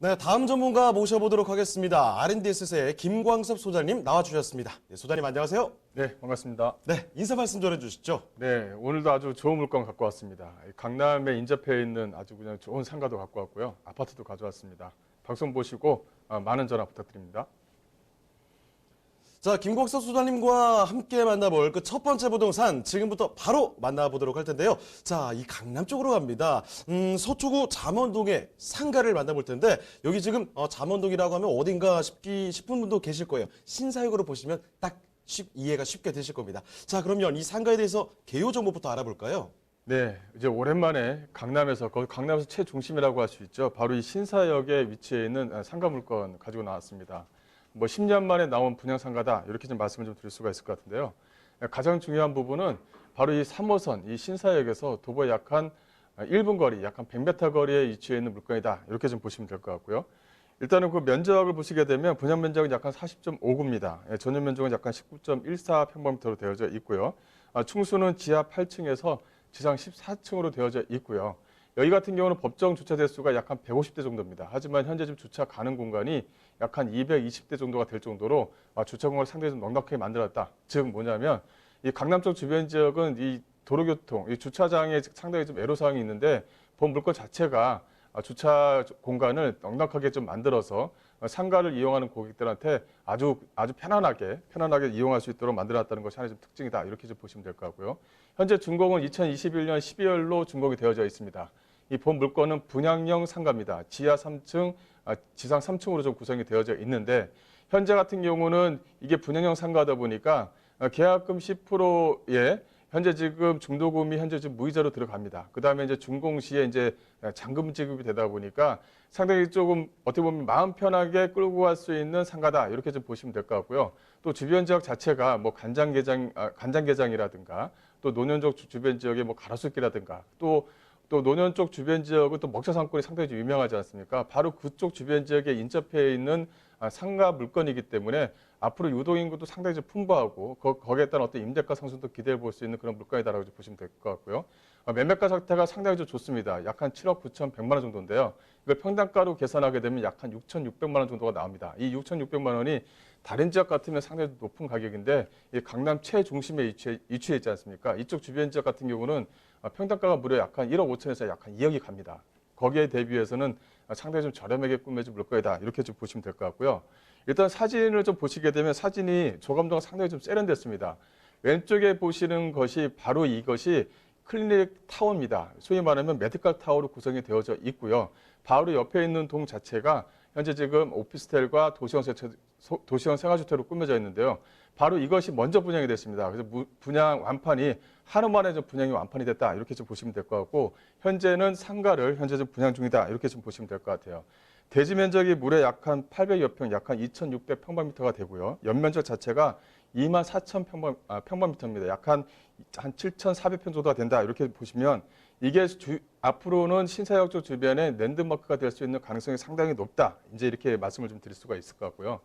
네, 다음 전문가 모셔보도록 하겠습니다. R&DS의 김광섭 소장님 나와주셨습니다. 네, 소장님 안녕하세요. 네, 반갑습니다. 네, 인사 말씀 좀 해주시죠. 네, 오늘도 아주 좋은 물건 갖고 왔습니다. 강남에 인접해 있는 아주 그냥 좋은 상가도 갖고 왔고요. 아파트도 가져왔습니다. 방송 보시고 많은 전화 부탁드립니다. 자, 김광섭 소장님과 함께 만나볼 그 첫 번째 부동산 지금부터 바로 만나보도록 할 텐데요. 자, 이 강남 쪽으로 갑니다. 서초구 잠원동의 상가를 만나볼 텐데 여기 지금 잠원동이라고 하면 어딘가 싶은 분도 계실 거예요. 신사역으로 보시면 딱 이해가 쉽게 되실 겁니다. 자, 그러면 이 상가에 대해서 개요 정보부터 알아볼까요? 네, 이제 오랜만에 강남에서 최중심이라고 할 수 있죠. 바로 이 신사역에 위치해 있는 상가 물건 가지고 나왔습니다. 10년 만에 나온 분양 상가다 이렇게 좀 말씀을 좀 드릴 수가 있을 것 같은데요. 가장 중요한 부분은 바로 이 3호선 이 신사역에서 도보에 약 한 1분 거리, 약 한 100m 거리에 위치해 있는 물건이다 이렇게 좀 보시면 될 것 같고요. 일단은 그 면적을 보시게 되면 분양 면적은 약 한 40.5구입니다. 전용 면적은 약 한 19.14평방미터로 되어져 있고요. 층수는 지하 8층에서 지상 14층으로 되어져 있고요. 여기 같은 경우는 법정 주차 대수가 약 한 150대 정도입니다. 하지만 현재 지금 주차 가능 공간이 약 한 220대 정도가 될 정도로 주차 공간을 상당히 좀 넉넉하게 만들었다. 즉 뭐냐면 이 강남 쪽 주변 지역은 이 도로교통, 이 주차장에 상당히 좀 애로사항이 있는데 본 물건 자체가 주차 공간을 넉넉하게 좀 만들어서 상가를 이용하는 고객들한테 아주 편안하게 이용할 수 있도록 만들어놨다는 것이 하나의 좀 특징이다. 이렇게 좀 보시면 될 것 같고요. 현재 준공은 2021년 12월로 준공이 되어져 있습니다. 이 본 물건은 분양형 상가입니다. 지하 3층, 지상 3층으로 좀 구성이 되어져 있는데 현재 같은 경우는 이게 분양형 상가다 보니까 계약금 10%에 현재 지금 중도금이 현재 지금 무이자로 들어갑니다. 그 다음에 이제 준공 시에 이제 잔금 지급이 되다 보니까 상당히 조금 어떻게 보면 마음 편하게 끌고 갈 수 있는 상가다 이렇게 좀 보시면 될 것 같고요. 또 주변 지역 자체가 뭐 간장게장이라든가 또 노년 쪽 주변 지역에 뭐 가로수길이라든가 또 노년 쪽 주변 지역은 또 먹자 상권이 상당히 좀 유명하지 않습니까? 바로 그쪽 주변 지역에 인접해 있는 상가 물건이기 때문에 앞으로 유동인구도 상당히 좀 풍부하고 거기에 따른 어떤 임대가 상승도 기대해 볼 수 있는 그런 물건이다라고 보시면 될 것 같고요. 매매가 상태가 상당히 좀 좋습니다. 약 한 7억 9천100만 원 정도인데요. 이걸 평당가로 계산하게 되면 약 한 6,600만 원 정도가 나옵니다. 이 6,600만 원이 다른 지역 같으면 상당히 높은 가격인데 이 강남 최중심에 위치해 있지 않습니까? 이쪽 주변 지역 같은 경우는 평당가가 무려 약 한 1억 5천에서 약 한 2억이 갑니다. 거기에 대비해서는 상당히 좀 저렴하게 꾸며진 물건이다. 이렇게 좀 보시면 될 것 같고요. 일단 사진을 좀 보시게 되면 사진이 조감도가 상당히 좀 세련됐습니다. 왼쪽에 보시는 것이 바로 이것이 클리닉 타워입니다. 소위 말하면 메디컬 타워로 구성이 되어져 있고요. 바로 옆에 있는 동 자체가 현재 지금 오피스텔과 도시형 생활주택으로 꾸며져 있는데요. 바로 이것이 먼저 분양이 됐습니다. 그래서 분양 완판이 하루 만에 좀 분양이 완판이 됐다. 이렇게 좀 보시면 될 것 같고 현재는 상가를 현재 좀 분양 중이다. 이렇게 좀 보시면 될 것 같아요. 대지 면적이 무려 약 한 800여 평, 약 한 2,600평방미터가 되고요. 연면적 자체가 24,000평방미터입니다. 약 한 7,400평 정도가 된다. 이렇게 보시면 이게 앞으로는 신사역 쪽 주변에 랜드마크가 될 수 있는 가능성이 상당히 높다. 이제 이렇게 말씀을 좀 드릴 수가 있을 것 같고요.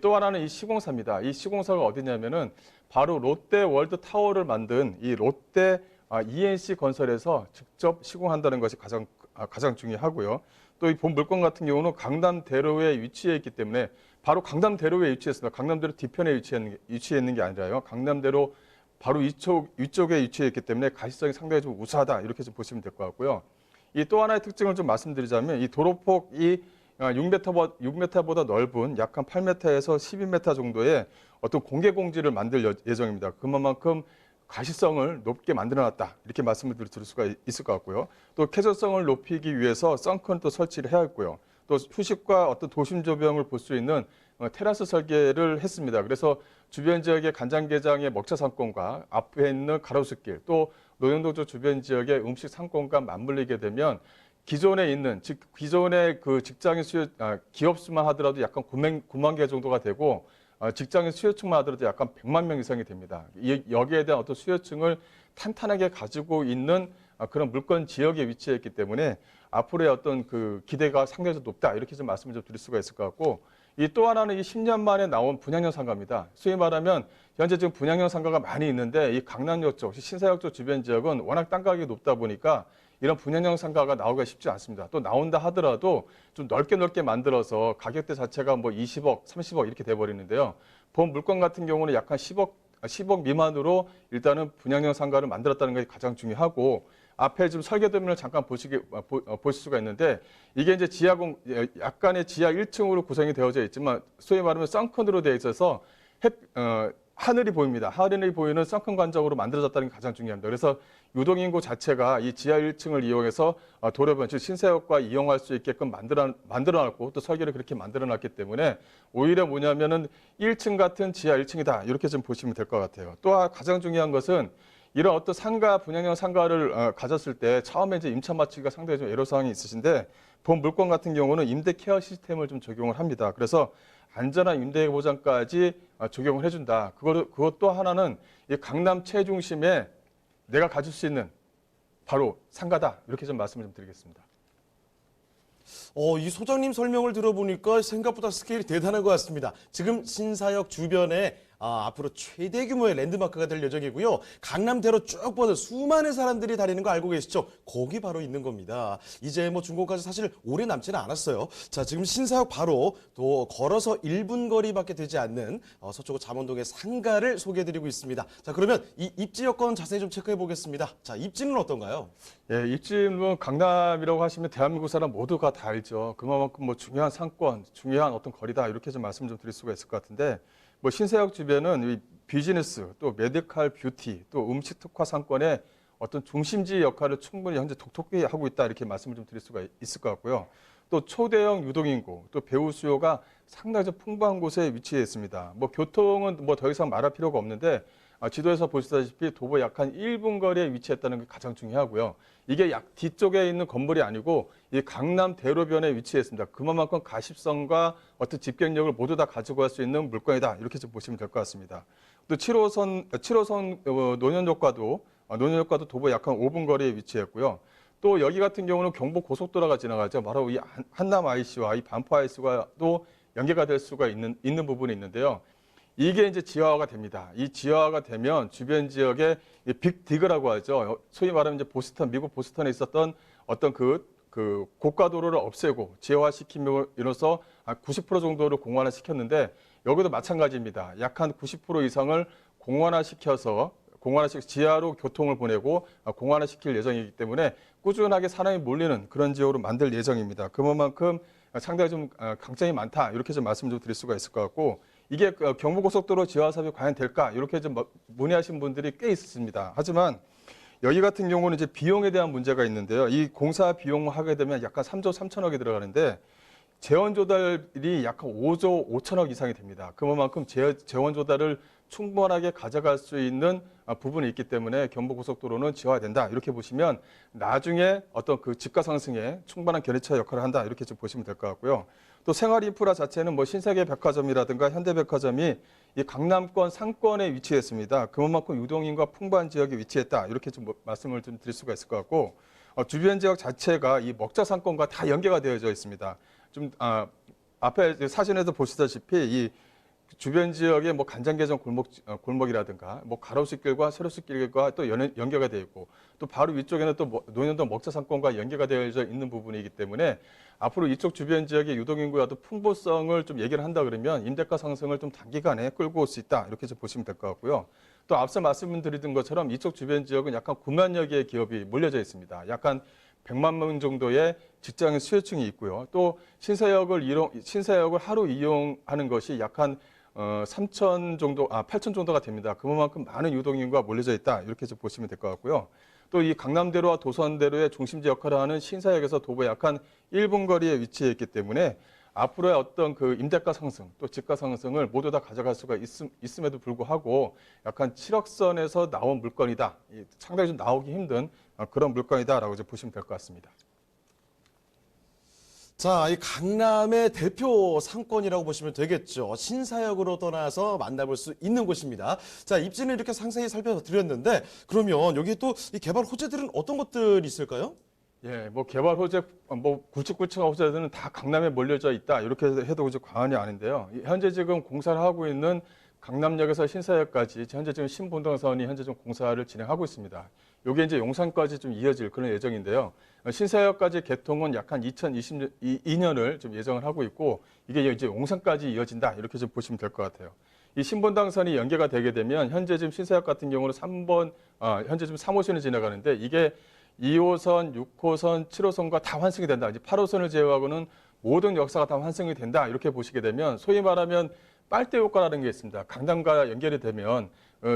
또 하나는 이 시공사입니다. 이 시공사가 어디냐면은 바로 롯데 월드 타워를 만든 이 롯데 ENC 건설에서 직접 시공한다는 것이 가장 중요하고요. 또 이 본 물건 같은 경우는 강남대로에 위치해 있기 때문에 바로 강남대로에 위치했습니다. 강남대로 뒤편에 위치해 있는 게 아니라요. 강남대로 바로 위쪽에 위치해 있기 때문에 가시성이 상당히 좀 우수하다. 이렇게 좀 보시면 될 것 같고요. 이 또 하나의 특징을 좀 말씀드리자면 이 도로폭이 6m보다 넓은 약 한 8m에서 12m 정도의 어떤 공개 공지를 만들 예정입니다. 그만큼 가시성을 높게 만들어놨다. 이렇게 말씀을 드릴 수가 있을 것 같고요. 또 쾌적성을 높이기 위해서 선크는 또 설치를 해야 했고요. 또 휴식과 어떤 도심 조명을 볼 수 있는 테라스 설계를 했습니다. 그래서 주변 지역의 간장게장의 먹자 상권과 앞에 있는 가로수길 또 노영도조 주변 지역의 음식 상권과 맞물리게 되면 기존의 그 직장인 기업 수만 하더라도 약간 9만 개 정도가 되고 직장인 수요층만 하더라도 약간 100만 명 이상이 됩니다. 여기에 대한 어떤 수요층을 탄탄하게 가지고 있는 그런 물건 지역에 위치해 있기 때문에 앞으로의 어떤 그 기대가 상당히 높다. 이렇게 좀 말씀을 좀 드릴 수가 있을 것 같고 이 또 하나는 이 10년 만에 나온 분양형 상가입니다. 소위 말하면 현재 지금 분양형 상가가 많이 있는데 이 강남역 쪽, 신사역 쪽 주변 지역은 워낙 땅 가격이 높다 보니까 이런 분양형 상가가 나오기가 쉽지 않습니다. 또 나온다 하더라도 좀 넓게 만들어서 가격대 자체가 뭐 20억, 30억 이렇게 돼버리는데요. 본 물건 같은 경우는 약간 10억 미만으로 일단은 분양형 상가를 만들었다는 것이 가장 중요하고, 앞에 좀 설계도면을 잠깐 보실 수가 있는데, 이게 이제 약간의 지하 1층으로 구성이 되어져 있지만 소위 말하면 썬컨으로 되어 있어서 하늘이 보입니다. 하늘이 보이는 썬컨 관적으로 만들어졌다는 게 가장 중요합니다. 그래서 유동인구 자체가 이 지하 1층을 이용해서 도로변, 즉 신사역과 이용할 수 있게끔 만들어놨고, 또 설계를 그렇게 만들어놨기 때문에 오히려 뭐냐면은 1층 같은 지하 1층이다, 이렇게 좀 보시면 될 것 같아요. 또 가장 중요한 것은 이런 어떤 분양형 상가를 가졌을 때 처음에 이제 임차 마치기가 상당히 좀 애로사항이 있으신데, 본 물건 같은 경우는 임대 케어 시스템을 좀 적용을 합니다. 그래서 안전한 임대 보장까지 적용을 해준다. 그것도 하나는 이 강남 최중심에 내가 가질 수 있는 바로 상가다, 이렇게 좀 말씀을 좀 드리겠습니다. 이 소장님 설명을 들어보니까 생각보다 스케일이 대단한 것 같습니다. 지금 신사역 주변에 앞으로 최대 규모의 랜드마크가 될 예정이고요. 강남대로 쭉 뻗어 수많은 사람들이 다니는 거 알고 계시죠? 거기 바로 있는 겁니다. 이제 뭐 준공까지 사실 오래 남지는 않았어요. 자, 지금 신사역 바로 또 걸어서 1분 거리밖에 되지 않는 서초구 잠원동의 상가를 소개해드리고 있습니다. 자, 그러면 이 입지 여건 자세히 좀 체크해 보겠습니다. 자, 입지는 어떤가요? 예, 입지는 강남이라고 하시면 대한민국 사람 모두가 다 알죠. 그만큼 뭐 중요한 상권, 중요한 어떤 거리다, 이렇게 좀 말씀 좀 드릴 수가 있을 것 같은데, 뭐 신사역 주변은 이 비즈니스, 또 메디칼 뷰티, 또 음식 특화 상권의 어떤 중심지 역할을 충분히 현재 독특히 하고 있다, 이렇게 말씀을 좀 드릴 수가 있을 것 같고요. 또 초대형 유동인구, 또 배우 수요가 상당히 좀 풍부한 곳에 위치해 있습니다. 뭐 교통은 뭐 더 이상 말할 필요가 없는데, 지도에서 보시다시피 도보 약 한 1분 거리에 위치했다는 게 가장 중요하고요. 이게 뒤쪽에 있는 건물이 아니고 이 강남 대로변에 위치해 있습니다. 그만큼 가십성과 어떤 집경력을 모두 다 가지고 갈 수 있는 물건이다, 이렇게 좀 보시면 될 것 같습니다. 또 7호선 논현역과도 도보 약 한 5분 거리에 위치했고요. 또 여기 같은 경우는 경부 고속도로가 지나가죠. 바로 이 한남 IC와 이 반포 IC와도 연계가 될 수가 있는 부분이 있는데요. 이게 이제 지하화가 됩니다. 이 지하화가 되면 주변 지역에 빅디그라고 하죠. 소위 말하면 이제 미국 보스턴에 있었던 어떤 그 고가도로를 없애고 지하화시킴으로써 한 90% 정도를 공원화 시켰는데, 여기도 마찬가지입니다. 약 한 90% 이상을 공원화시켜서 지하로 교통을 보내고 공원화시킬 예정이기 때문에 꾸준하게 사람이 몰리는 그런 지역으로 만들 예정입니다. 그만큼 상당히 좀 강점이 많다, 이렇게 좀 말씀 좀 드릴 수가 있을 것 같고, 이게 경부고속도로 지하화 사업이 과연 될까, 이렇게 좀 문의하신 분들이 꽤 있습니다. 하지만 여기 같은 경우는 이제 비용에 대한 문제가 있는데요. 이 공사 비용을 하게 되면 약간 3조 3천억이 들어가는데, 재원 조달이 약간 5조 5천억 이상이 됩니다. 그만큼 재원 조달을 충분하게 가져갈 수 있는 부분이 있기 때문에 경부고속도로는 지하화된다, 이렇게 보시면 나중에 어떤 그 집가 상승에 충분한 견인차 역할을 한다, 이렇게 좀 보시면 될 것 같고요. 또 생활 인프라 자체는 뭐 신세계 백화점이라든가 현대백화점이 이 강남권 상권에 위치했습니다. 그만큼 유동인구가 풍부한 지역에 위치했다, 이렇게 좀 말씀을 좀 드릴 수가 있을 것 같고, 주변 지역 자체가 이 먹자 상권과 다 연계가 되어져 있습니다. 앞에 사진에서 보시다시피 이 주변 지역에 뭐 간장게장 골목이라든가 뭐 가로수길과 세로수길과 또 연계가 되어 있고, 또 바로 위쪽에는 또 논현동 먹자 상권과 연계가 되어져 있는 부분이기 때문에 앞으로 이쪽 주변 지역의 유동인구와도 풍부성을 좀 얘기를 한다 그러면 임대가 상승을 좀 단기간에 끌고 올 수 있다, 이렇게 좀 보시면 될 것 같고요. 또 앞서 말씀드린 것처럼 이쪽 주변 지역은 약간 9만여 개의 기업이 몰려져 있습니다. 약간 100만 명 정도의 직장인 수요층이 있고요. 또 신사역을 하루 이용하는 것이 약간 8천 정도가 됩니다. 그만큼 많은 유동인구가 몰려져 있다, 이렇게 좀 보시면 될 것 같고요. 또 이 강남대로와 도선대로의 중심지 역할을 하는 신사역에서 도보 약 한 1분 거리에 위치해 있기 때문에 앞으로의 어떤 그 임대가 상승, 또 집가 상승을 모두 다 가져갈 수가 있음에도 불구하고 약간 7억 선에서 나온 물건이다, 상당히 좀 나오기 힘든 그런 물건이다라고 이제 보시면 될 것 같습니다. 자, 이 강남의 대표 상권이라고 보시면 되겠죠. 신사역으로 떠나서 만나볼 수 있는 곳입니다. 자, 입지는 이렇게 상세히 살펴드렸는데, 그러면 여기 또 이 개발 호재들은 어떤 것들이 있을까요? 예, 뭐 개발 호재, 뭐 굵직굵직한 호재들은 다 강남에 몰려져 있다, 이렇게 해도 이제 과언이 아닌데요. 현재 지금 공사를 하고 있는 강남역에서 신사역까지 현재 지금 신분당선이 현재 좀 공사를 진행하고 있습니다. 요게 이제 용산까지 좀 이어질 그런 예정인데요. 신사역까지 개통은 약 한 2022년을 좀 예정을 하고 있고 이게 이제 용산까지 이어진다 이렇게 좀 보시면 될 것 같아요. 이 신분당선이 연계가 되게 되면 현재 지금 신사역 같은 경우는 현재 지금 3호선이 지나가는데 이게 2호선, 6호선, 7호선과 다 환승이 된다. 이제 8호선을 제외하고는 모든 역사가 다 환승이 된다. 이렇게 보시게 되면 소위 말하면 빨대 효과라는 게 있습니다. 강남과 연결이 되면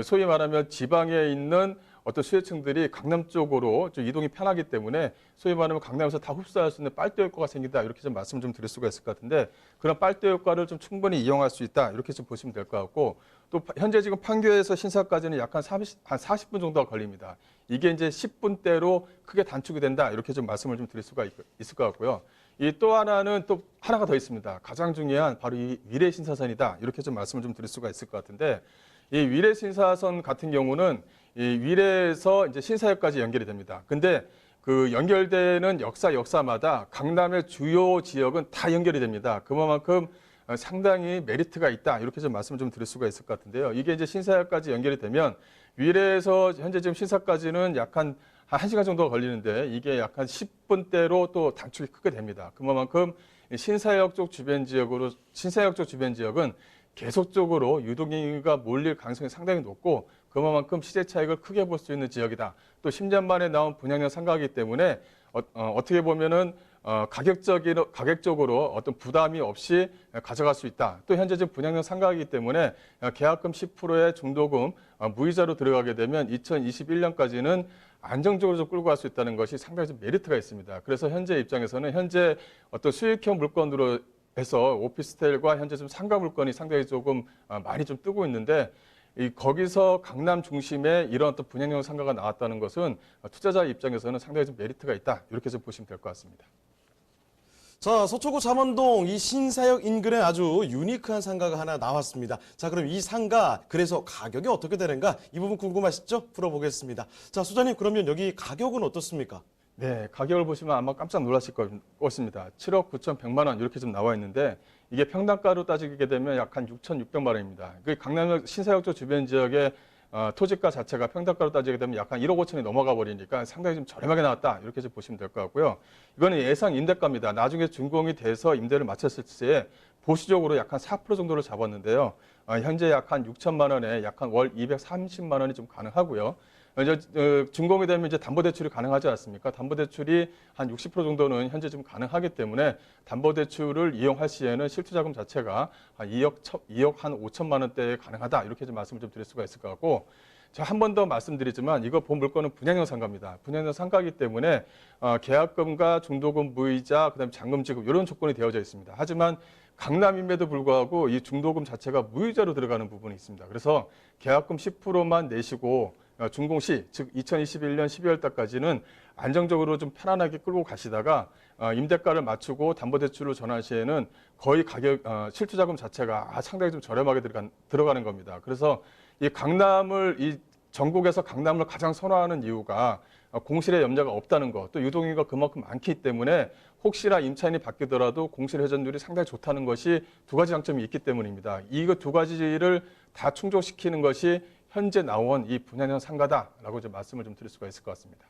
소위 말하면 지방에 있는 어떤 수요층들이 강남 쪽으로 좀 이동이 편하기 때문에 소위 말하면 강남에서 다 흡수할 수 있는 빨대 효과가 생긴다. 이렇게 좀 말씀 좀 드릴 수가 있을 것 같은데 그런 빨대 효과를 좀 충분히 이용할 수 있다. 이렇게 좀 보시면 될 것 같고 또 현재 지금 판교에서 신사까지는 약 한 40분 정도가 걸립니다. 이게 이제 10분대로 크게 단축이 된다. 이렇게 좀 말씀을 좀 드릴 수가 있을 것 같고요. 이 또 하나는 또 하나가 더 있습니다. 가장 중요한 바로 이 위례 신사선이다. 이렇게 좀 말씀을 좀 드릴 수가 있을 것 같은데 이 위례 신사선 같은 경우는 이 위례에서 이제 신사역까지 연결이 됩니다. 근데 그 연결되는 역사마다 강남의 주요 지역은 다 연결이 됩니다. 그만큼 상당히 메리트가 있다. 이렇게 좀 말씀을 좀 드릴 수가 있을 것 같은데요. 이게 이제 신사역까지 연결이 되면 위례에서 현재 지금 신사까지는 약 한 1시간 정도가 걸리는데 이게 약 한 10분대로 또 단축이 크게 됩니다. 그만큼 신사역 쪽 주변 지역은 계속적으로 유동인구가 몰릴 가능성이 상당히 높고 그만큼 시세 차익을 크게 볼 수 있는 지역이다. 또 10년 만에 나온 분양형 상가이기 때문에 어떻게 보면은 가격적으로 어떤 부담이 없이 가져갈 수 있다. 또 현재 지금 분양형 상가이기 때문에 계약금 10%의 중도금 무이자로 들어가게 되면 2021년까지는 안정적으로 좀 끌고 갈 수 있다는 것이 상당히 좀 메리트가 있습니다. 그래서 현재 입장에서는 현재 어떤 수익형 물건으로 해서 오피스텔과 현재 좀 상가 물건이 상당히 조금 많이 좀 뜨고 있는데 거기서 강남 중심에 이런 어떤 분양형 상가가 나왔다는 것은 투자자 입장에서는 상당히 좀 메리트가 있다. 이렇게 좀 보시면 될 것 같습니다. 자, 서초구 잠원동 이 신사역 인근에 아주 유니크한 상가가 하나 나왔습니다. 자, 그럼 이 상가 그래서 가격이 어떻게 되는가? 이 부분 궁금하시죠? 풀어보겠습니다. 자, 소장님 그러면 여기 가격은 어떻습니까? 네, 가격을 보시면 아마 깜짝 놀라실 것입니다. 7억 9,100만 원 이렇게 좀 나와 있는데 이게 평당가로 따지게 되면 약 한 6,600만 원입니다. 그 강남 신사역조 주변 지역의 토지가 자체가 평당가로 따지게 되면 약 한 1억 5천이 넘어가 버리니까 상당히 좀 저렴하게 나왔다 이렇게 좀 보시면 될 것 같고요. 이거는 예상 임대가입니다. 나중에 준공이 돼서 임대를 마쳤을 때 보수적으로 약 한 4% 정도를 잡았는데요. 현재 약 한 6천만 원에 약 한 월 230만 원이 좀 가능하고요. 준공이 되면 이제 담보대출이 가능하지 않습니까? 담보대출이 한 60% 정도는 현재 좀 가능하기 때문에 담보대출을 이용할 시에는 실투자금 자체가 한 2억 한 5천만 원대에 가능하다. 이렇게 좀 말씀을 좀 드릴 수가 있을 것 같고. 자, 한 번 더 말씀드리지만 이거 본 물건은 분양형 상가입니다. 분양형 상가이기 때문에 계약금과 중도금 무이자, 그다음에 잔금 지급 이런 조건이 되어져 있습니다. 하지만 강남임에도 불구하고 이 중도금 자체가 무이자로 들어가는 부분이 있습니다. 그래서 계약금 10%만 내시고 준공 시, 즉 2021년 12월 달까지는 안정적으로 좀 편안하게 끌고 가시다가 임대가를 맞추고 담보대출로 전환 시에는 거의 실투자금 자체가 상당히 좀 저렴하게 들어가는 겁니다. 그래서 이 전국에서 강남을 가장 선호하는 이유가 공실의 염려가 없다는 것, 또 유동인구가 그만큼 많기 때문에 혹시나 임차인이 바뀌더라도 공실 회전율이 상당히 좋다는 것이 두 가지 장점이 있기 때문입니다. 이거 두 가지를 다 충족시키는 것이 현재 나온 이 분양형 상가다라고 좀 말씀을 좀 드릴 수가 있을 것 같습니다.